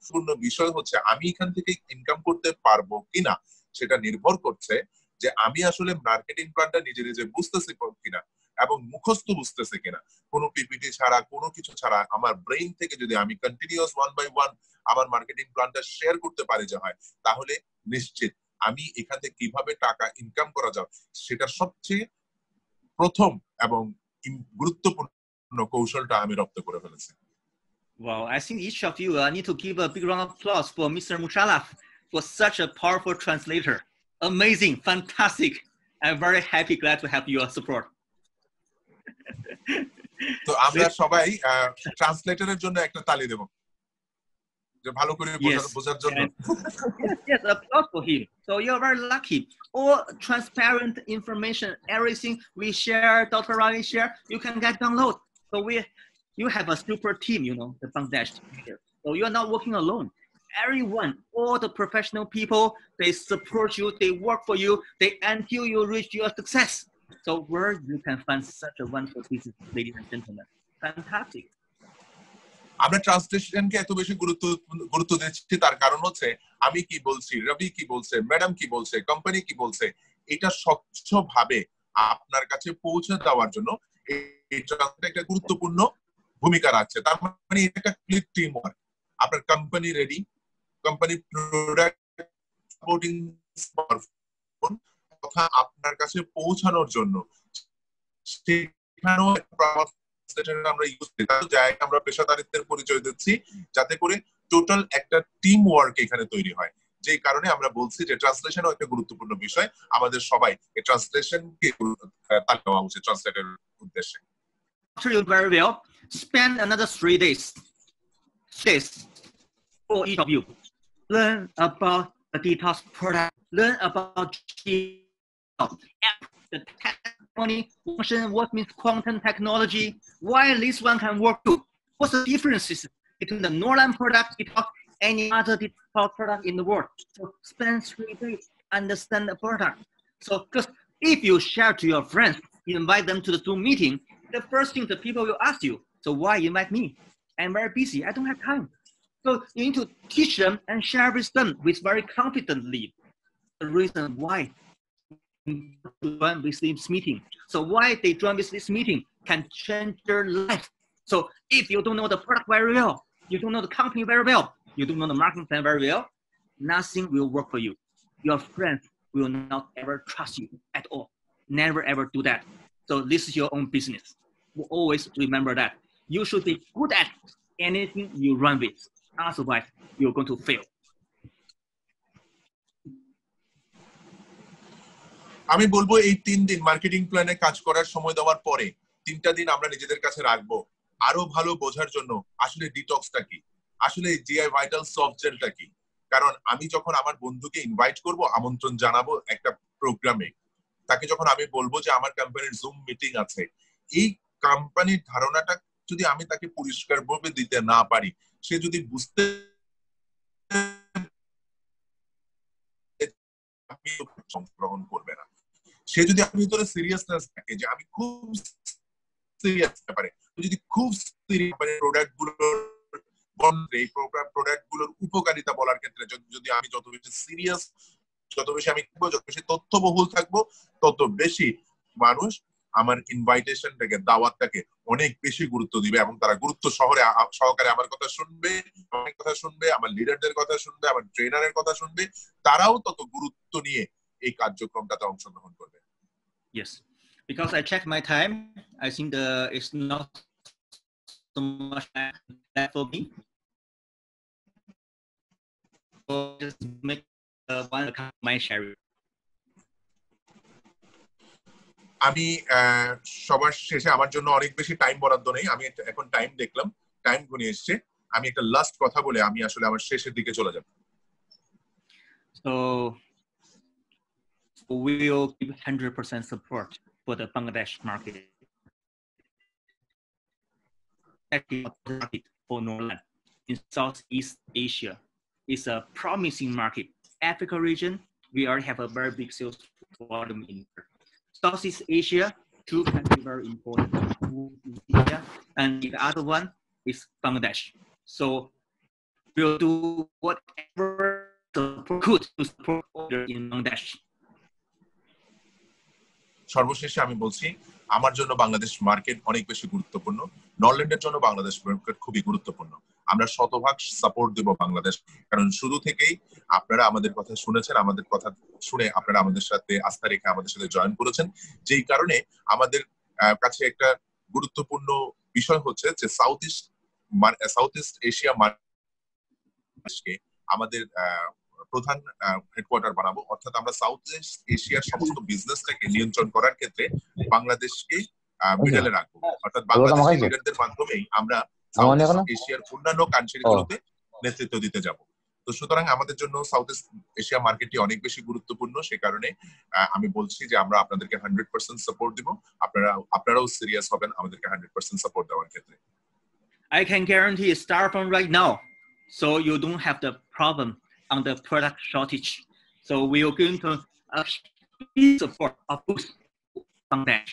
পূর্ণ বিষয় হচ্ছে আমি এখান থেকে ইনকাম করতে পারবো কিনা, সেটা নির্ভর করছে যে আমি আসলে মার্কেটিং প্ল্যানটা নিজে নিজে বুঝতেছি কিনা এবং মুখস্থ বুঝতেছে কিনা। কোনো পিপিটি ছাড়া, কোনো কিছু ছাড়া আমার ব্রেইন থেকে যদি আমি কন্টিনিউয়াস 1 বাই 1 আমার মার্কেটিং প্ল্যানটা শেয়ার করতে পারি যে হয়, তাহলে নিশ্চিত আমি এখান থেকে কিভাবে টাকা ইনকাম করা যায় সেটা সবচেয়ে প্রথম এবং গুরুত্বপূর্ণ কৌশলটা আমি রপ্ত করে ফেলেছি। Wow, I think each of you need to give a big round of applause for Mr. Musharraf for such a powerful translator. Amazing, fantastic. I'm very happy, glad to have your support. তো আমরা সবাই ট্রান্সলেটরের জন্য একটা তালি দেব, যে ভালো করে বোঝার জন্য। Yes, applause for him. So you're very lucky. All transparent information, everything we share, Dr. Ravi share, you can get download. So you have a super team, you know, the Bangladesh here. So you're not working alone. Everyone, all the professional people, they support you, they work for you, they until you reach your success. So where you can find such a wonderful business, ladies and gentlemen. Fantastic. আমরা ট্রান্সলেশনকে এত বেশি গুরুত্ব দিচ্ছি, তার কারণ হচ্ছে আমি কি বলছি, রবি কি বলছে, ম্যাডাম কি বলছে, কোম্পানি কি বলছে, এটা স্বচ্ছভাবে আপনার কাছে পৌঁছে দেওয়ার জন্য এই ট্রান্সলেশন একটা গুরুত্বপূর্ণ ভূমিকা রাখছে। তার মানে এটা একটা ক্লিক টিম ওয়ার্ক। আপনার company ready, company product supporting কথা আপনার কাছে পৌঁছানোর জন্য সেখানেও আমরা ইউজ করি। তার জায়গায় আমরা পেশাদারিত্বের পরিচয় দিচ্ছি, যাতে করে টোটাল একটা টিম ওয়ার্ক এখানে তৈরি হয়। যে কারণে আমরা বলছি যে ট্রান্সলেশনও একটা গুরুত্বপূর্ণ বিষয়, আমাদের সবাই এই ট্রান্সলেশনকে তাল দেওয়া উচিত ট্রান্সলেটরের উদ্দেশ্যে। After you very well, spend another 3 days for each of you. Learn about the detox product, learn about the testimony function, what means quantum technology, why this one can work too. What's the differences between the Norland product, detox, any other detox product in the world? So spend 3 days, understand the product. So because if you share to your friends, you invite them to the Zoom meeting, the first thing the people will ask you, so why you invite me? I'm very busy, I don't have time. So you need to teach them and share with them with very confidently the reason why join with this meeting. So why they join with this meeting can change their life. So if you don't know the product very well, you don't know the company very well, you don't know the marketing plan very well, nothing will work for you. Your friends will not ever trust you at all. Never ever do that. So this is your own business. Always remember that. You should be good at anything you run with. Otherwise, you're going to fail. আমি বলবো এই 3 দিন marketing প্ল্যানে কাজ করার সময় দেওয়ার পরে 3টা দিন আমরা নিজেদের কাছে রাখবো। আরো ভালো বোঝার জন্য আসলে ডিটক্সটা কি, আসলে জিআই ভাইটাল সফট জেলটা কি। কারণ আমি যখন আমার বন্ধুকে ইনভাইট করব, আমন্ত্রণ জানাবো একটা প্রোগ্রামে, তাকে যখন আমি বলবো যে আমার কোম্পানির জুম মিটিং আছে, এই কোম্পানির ধারণাটা যদি আমি তাকে পরিষ্কারভাবে দিতে না পারি, সে যদি বুঝতে গ্রহণ করবে না। সে যদি আমি ভিতরে সিরিয়াসনেস থাকে যে আমি খুব সিরিয়াস ব্যাপারে, যদি খুব সিরিয়াস প্রোডাক্ট গুলোর এই প্রোডাক্ট গুলোর উপকারিতা বলার ক্ষেত্রে যদি আমি যত বেশি সিরিয়াস, যত বেশি আমি যত বেশি তথ্যবহুল থাকবো, তত বেশি মানুষ আমার ইনভাইটেশনটাকে, দাওয়াতটাকে অনেক বেশি গুরুত্ব দিবে এবং তারা গুরুত্ব সহকারে আমার কথা শুনবে, আমার কথা শুনবে, আমার লিডারদের কথা শুনবে, আমার ট্রেনারের কথা শুনবে, তারাও তত গুরুত্ব নিয়ে এই কার্যক্রমটাতে অংশগ্রহণ করবে। Yes, because I checked my time, I think it's not so much time for me. So just make one account my sharing. আমি সবার শেষে, আমার জন্য অনেক বেশি টাইম বরাদ্দ নেই, আমি এখন টাইম দেখলাম, টাইম ঘনিয়ে এসছে, আমি একটা লাস্ট কথা বলে আমি আসলে আমার শেষের দিকে চলে যাব। So we will give 100% support for the Bangladesh market. Market for Norland in Southeast Asia is a promising market. Africa region, we already have a very big sales volume in Southeast Asia. Two countries very important, India, and the other one is Bangladesh. So we'll do whatever could to support order in Bangladesh. সর্বশেষে আমি বলছি, আমার জন্য Bangladesh market অনেক বেশি গুরুত্বপূর্ণ, নরল্যান্ডের জন্য Bangladesh market খুবই গুরুত্বপূর্ণ। আমরা শতভাগ সাপোর্ট দেব বাংলাদেশ, কারণ শুরু থেকেই আপনারা আমাদের কথা শুনেছেন, আমাদের কথা শুনে আপনারা আমাদের সাথে আস্থা রেখে আমাদের সাথে জয়েন করেছেন। যেই কারণে আমাদের কাছে একটা গুরুত্বপূর্ণ বিষয় হচ্ছে যে সাউথ ইস্ট এশিয়া মার্কেটকে আমাদের প্রধান হেডকোয়ার্টার বানাবো, অর্থাৎ আমরা সাউথ ইস্ট এশিয়ার সমস্ত বিজনেসটাকে নিয়ন্ত্রণ করার ক্ষেত্রে বাংলাদেশকে মিডলে রাখবো, অর্থাৎ বাংলাদেশের লিডারদের মাধ্যমেই আমরা সাউথ ইস্ট এশিয়ার অন্যান্য কান্ট্রিগুলোতে নেতৃত্ব দিতে যাব। তো সুতরাং আমাদের জন্য সাউথ ইস্ট এশিয়া মার্কেটটি অনেক বেশি গুরুত্বপূর্ণ, সে কারণে আমি বলছি যে আমরা আপনাদেরকে 100% সাপোর্ট দিব, আপনারাও সিরিয়াস হবেন আমাদেরকে 100% সাপোর্ট দেওয়ার ক্ষেত্রে। I can guarantee start from right now, so you don't have the problem on the product shortage. So we are going to support a boost on that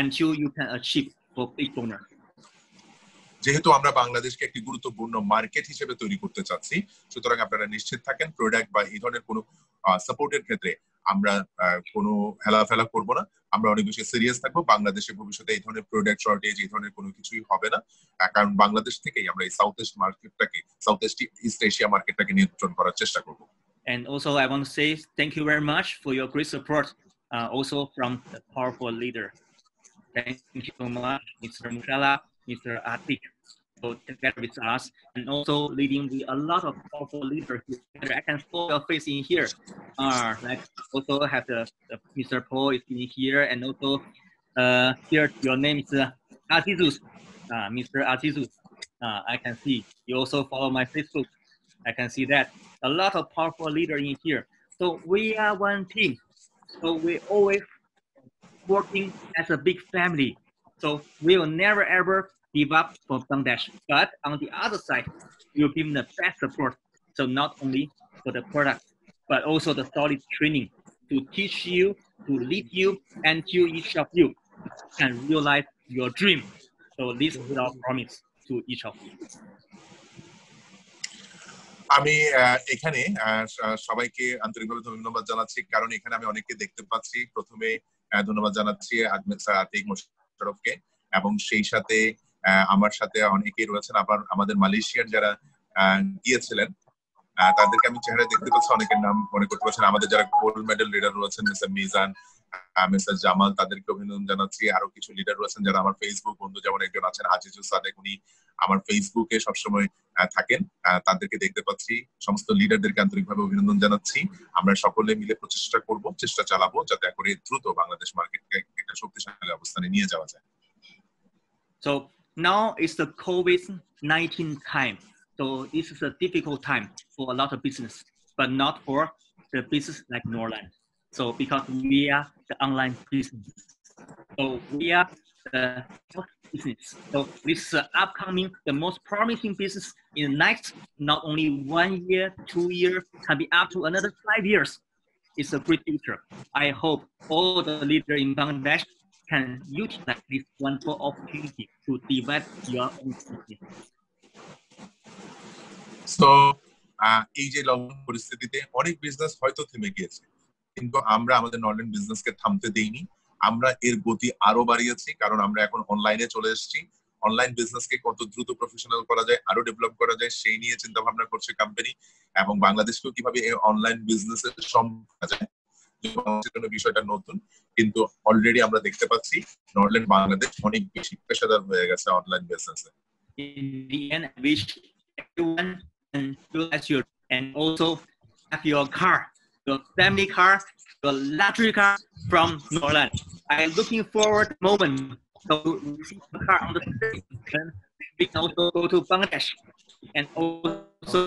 until you can achieve for big donor. যেহেতু আমরা বাংলাদেশকে একটি গুরুত্বপূর্ণ market হিসেবে তৈরি করতে চাচ্ছি, সুতরাং আপনারা নিশ্চিত থাকেন প্রোডাক্ট বা এই ধরনের কোনো সাপোর্টের ক্ষেত্রে আমরা কোনো হেলাফেলা করব না, আমরা অনেক বেশি সিরিয়াস থাকবো। বাংলাদেশে ভবিষ্যতে এই ধরনের প্রোডাক্ট শর্টেজ, এই ধরনের কোনো কিছুই হবে না, কারণ বাংলাদেশ থেকেই আমরা এই সাউথ ইস্ট এশিয়া মার্কেটটাকে নিয়ন্ত্রণ করার চেষ্টা করব। And also I want to say thank you very much for your great support, also from the powerful leader. Thank you so much, Mr. Mushala, Mr. Atik, so together with us, and also leading with a lot of powerful leaders. I can see your face in here. Like also have the Mr. Paul is in here, and also here your name is Azizus, Mr. Azizus. I can see you also follow my Facebook. I can see that a lot of powerful leaders in here. So we are one team. So we always working as a big family. So we will never ever give up for Bangladesh. But on the other side, we will give them the best support. So not only for the product, but also the solid training to teach you, to lead you, until each of you can realize your dream. So this is our promise to each of you. আমি এখানে সবাইকে আন্তরিকভাবে ধন্যবাদ জানাচ্ছি, কারণ এখানে আমি অনেককে দেখতে পাচ্ছি। প্রথমে ধন্যবাদ জানাচ্ছি স্যার আতিক মোশাররফকে, এবং সেই সাথে আমার সাথে অনেকেই রয়েছেন আবার আমাদের মালয়েশিয়ার যারা গিয়েছিলেন, তাদেরকে আমি চেহারা দেখতে পাচ্ছি, অনেকের নাম মনে করতে পারছেন। আমাদের যারা গোল্ড মেডেল লিডার রয়েছেন, মিস্টার মিজান, মিস্টার জামাল, তাদেরকে অভিনন্দন জানাচ্ছি। আরো কিছু লিডার রয়েছেন যারা আমার ফেসবুক বন্ধু, যেমন একজন আছেন আজিজুল সাদেক, উনি আমার ফেসবুকে সবসময় থাকেন, তাদেরকে দেখতে পাচ্ছি। সমস্ত লিডারদেরকে আন্তরিকভাবে অভিনন্দন জানাচ্ছি। আমরা সকলে মিলে চেষ্টা চালাবো যাতে করে দ্রুত বাংলাদেশ মার্কেটকে একটা শক্তিশালী অবস্থানে নিয়ে যাওয়া যায়। So now it's the COVID-19 time. So this is a difficult time for a lot of business, but not for the business like Norland. So because we are the online business, so we are the business. So this is upcoming, the most promising business in the next, not only 1 year, 2 years, can be up to another 5 years. It's a great future. I hope all the leaders in Bangladesh can utilize this wonderful opportunity to develop your own business. So, এই যে lockdown পরিস্থিতিতে অনেক business হয়তো থেমে গিয়েছে, কিন্তু আমরা আমাদের নর্ল্যান্ড বিজনেসকে থামতে দেইনি। আমরা এর গতি আরো বাড়িয়েছি, কারণ আমরা এখন অনলাইনে চলে এসেছি। অনলাইন বিজনেসকে কত দ্রুত প্রফেশনাল করা যায়, আরো ডেভেলপ করা যায়, সেই নিয়ে চিন্তা ভাবনা করছে কোম্পানি, এবং বাংলাদেশকেও কিভাবে এই অনলাইন বিজনেসে সম্ভব করা যায়। বিষয়টা নতুন, কিন্তু অলরেডি আমরা দেখতে পাচ্ছি নর্ল্যান্ড বাংলাদেশ অনেক বেশি পেশাদার হয়ে গেছে অনলাইন বিজনেসে। In the end, I wish everyone can utilize your and also have your car, your family car, your luxury car from Norland. I'm looking forward to the moment to receive the car on the street, and we can also go to Bangladesh and also so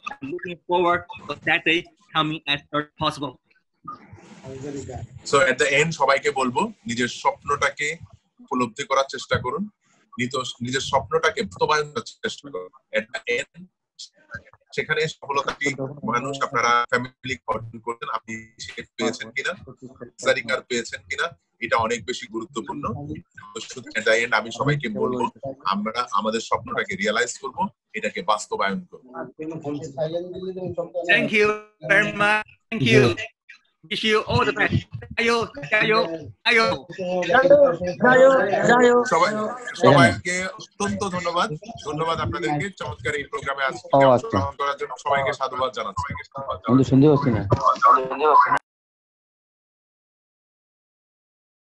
I'm looking forward to that day coming as soon as possible. So at the end সবাইকে বলবো নিজের স্বপ্নটাকে উপলব্ধি করার চেষ্টা করুন, নিজের স্বপ্নটাকে বাস্তবায়ন করার চেষ্টা করুন। at the end সেখানে সফলতাটি মানুষ আপনারা ফ্যামিলি অর্জন করছেন, আপনি পেয়েছেন কিনা, সারিকার পেয়েছেন কিনা, এটা অনেক বেশি গুরুত্বপূর্ণ। শুধু at the end আমি সবাইকে বলবো আমরা আমাদের স্বপ্নটাকে রিয়ালাইজ করব, এটাকে বাস্তবায়ন করব। Thank you very much. Thank you. Wish you all the best. Jayo, jayo, jayo. সবাইকে অত্যন্ত ধন্যবাদ আপনাদেরকে চমৎকার এই প্রোগ্রামে আজকে অংশগ্রহণ করার জন্য। সবাইকে সাধুবাদ জানাচ্ছি।